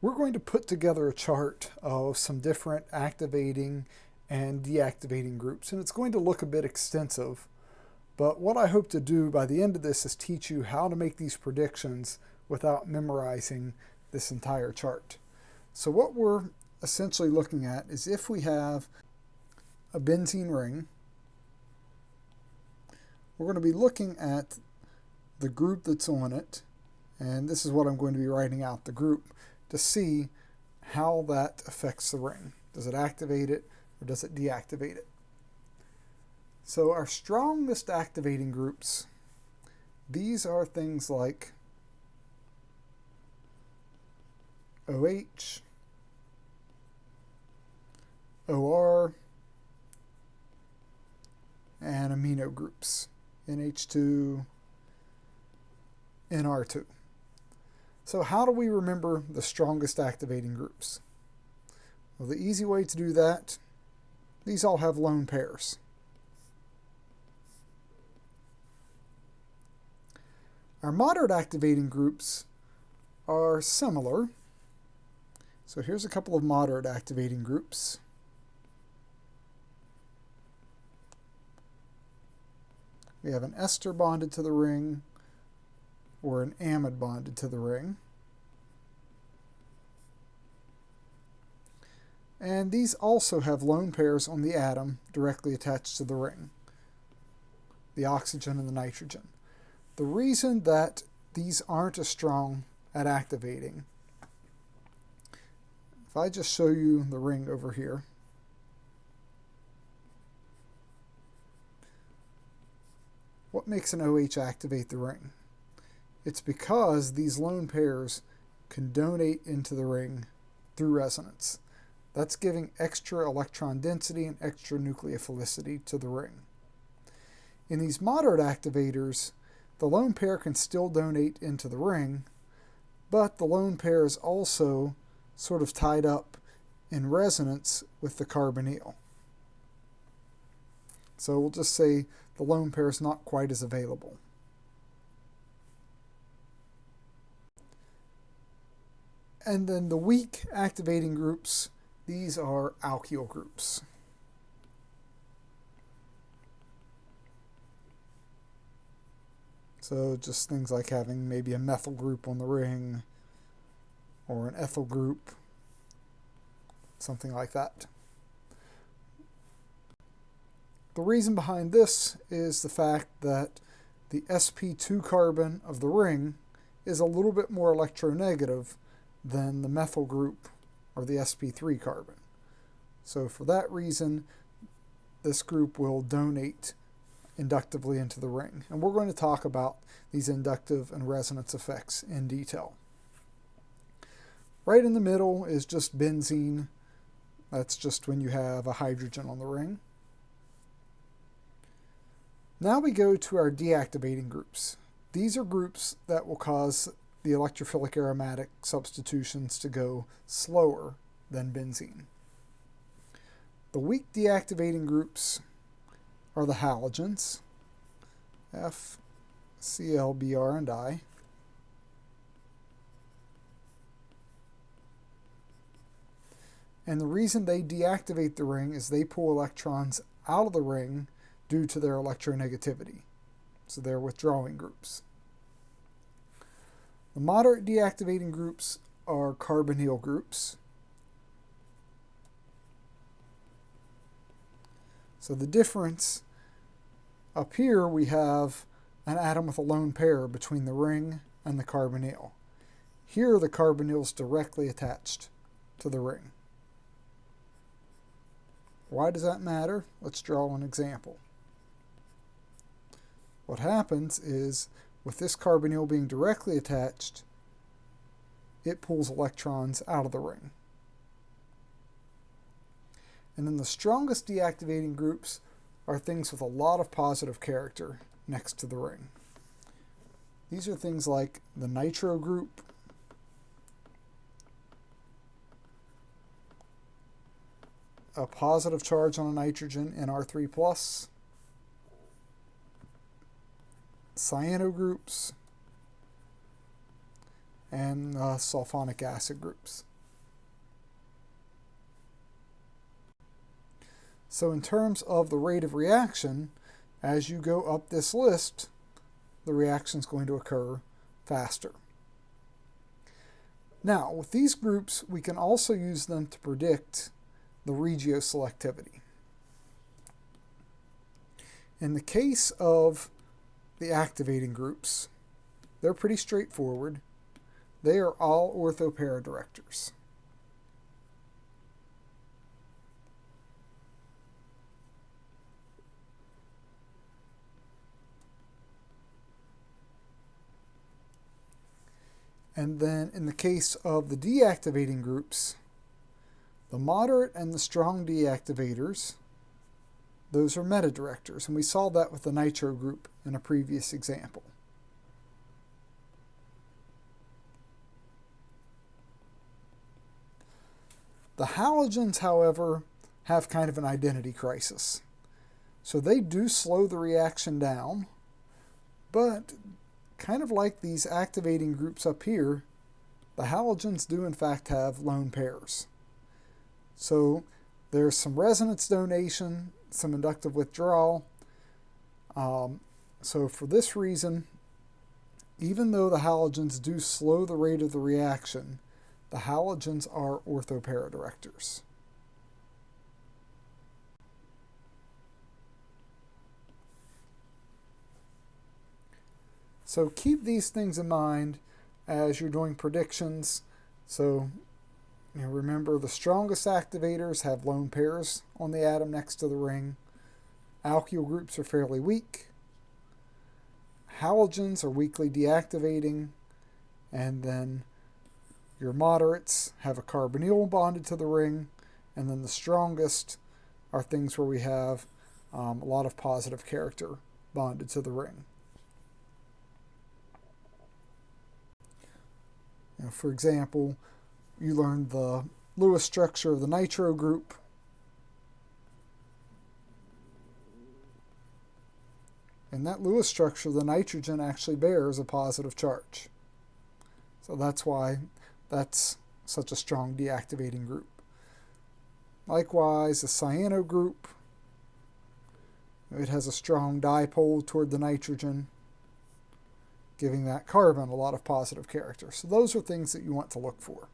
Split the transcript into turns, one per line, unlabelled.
we're going to put together a chart of some different activating and deactivating groups, and it's going to look a bit extensive. But what I hope to do by the end of this is teach you how to make these predictions without memorizing this entire chart. So what we're essentially looking at is if we have a benzene ring, we're going to be looking at the group that's on it, and this is what I'm going to be writing out, the group, to see how that affects the ring. Does it activate it or does it deactivate it? So our strongest activating groups, these are things like OH, OR, and amino groups, NH2, NR2. So how do we remember the strongest activating groups? Well, the easy way to do that, these all have lone pairs. Our moderate activating groups are similar. So here's a couple of moderate activating groups. We have an ester bonded to the ring or an amide bonded to the ring. And these also have lone pairs on the atom directly attached to the ring, the oxygen and the nitrogen. The reason that these aren't as strong at activating, if I just show you the ring over here, what makes an OH activate the ring? It's because these lone pairs can donate into the ring through resonance. That's giving extra electron density and extra nucleophilicity to the ring. In these moderate activators, the lone pair can still donate into the ring, but the lone pair is also sort of tied up in resonance with the carbonyl. So we'll just say the lone pair is not quite as available. And then the weak activating groups, these are alkyl groups. So just things like having maybe a methyl group on the ring or an ethyl group, something like that. The reason behind this is the fact that the sp2 carbon of the ring is a little bit more electronegative than the methyl group or the sp3 carbon. So for that reason, this group will donate inductively into the ring. And we're going to talk about these inductive and resonance effects in detail. Right in the middle is just benzene. That's just when you have a hydrogen on the ring. Now we go to our deactivating groups. These are groups that will cause the electrophilic aromatic substitutions to go slower than benzene. The weak deactivating groups are the halogens, F, Cl, Br, and I. And the reason they deactivate the ring is they pull electrons out of the ring due to their electronegativity. So they're withdrawing groups. The moderate deactivating groups are carbonyl groups. So the difference, up here we have an atom with a lone pair between the ring and the carbonyl. Here the carbonyl is directly attached to the ring. Why does that matter? Let's draw an example. What happens is, with this carbonyl being directly attached, it pulls electrons out of the ring. And then the strongest deactivating groups are things with a lot of positive character next to the ring. These are things like the nitro group, a positive charge on a nitrogen, Nr3+, cyano groups, and sulfonic acid groups. So in terms of the rate of reaction, as you go up this list, the reaction is going to occur faster. Now, with these groups, we can also use them to predict the regioselectivity. In the case of the activating groups, they're pretty straightforward. They are all orthoparadirectors. And then in the case of the deactivating groups, the moderate and the strong deactivators, those are metadirectors, and we saw that with the nitro group in a previous example. The halogens, however, have kind of an identity crisis. So they do slow the reaction down, but kind of like these activating groups up here, the halogens do in fact have lone pairs. So there's some resonance donation, some inductive withdrawal. So for this reason, even though the halogens do slow the rate of the reaction, the halogens are orthoparadirectors. So keep these things in mind as you're doing predictions. So remember, the strongest activators have lone pairs on the atom next to the ring. Alkyl groups are fairly weak. Halogens are weakly deactivating. And then your moderates have a carbonyl bonded to the ring. And then the strongest are things where we have a lot of positive character bonded to the ring. For example, you learned the Lewis structure of the nitro group. In that Lewis structure, the nitrogen actually bears a positive charge. So that's why that's such a strong deactivating group. Likewise, the Cyano group, it has a strong dipole toward the nitrogen, giving that carbon a lot of positive character. So those are things that you want to look for.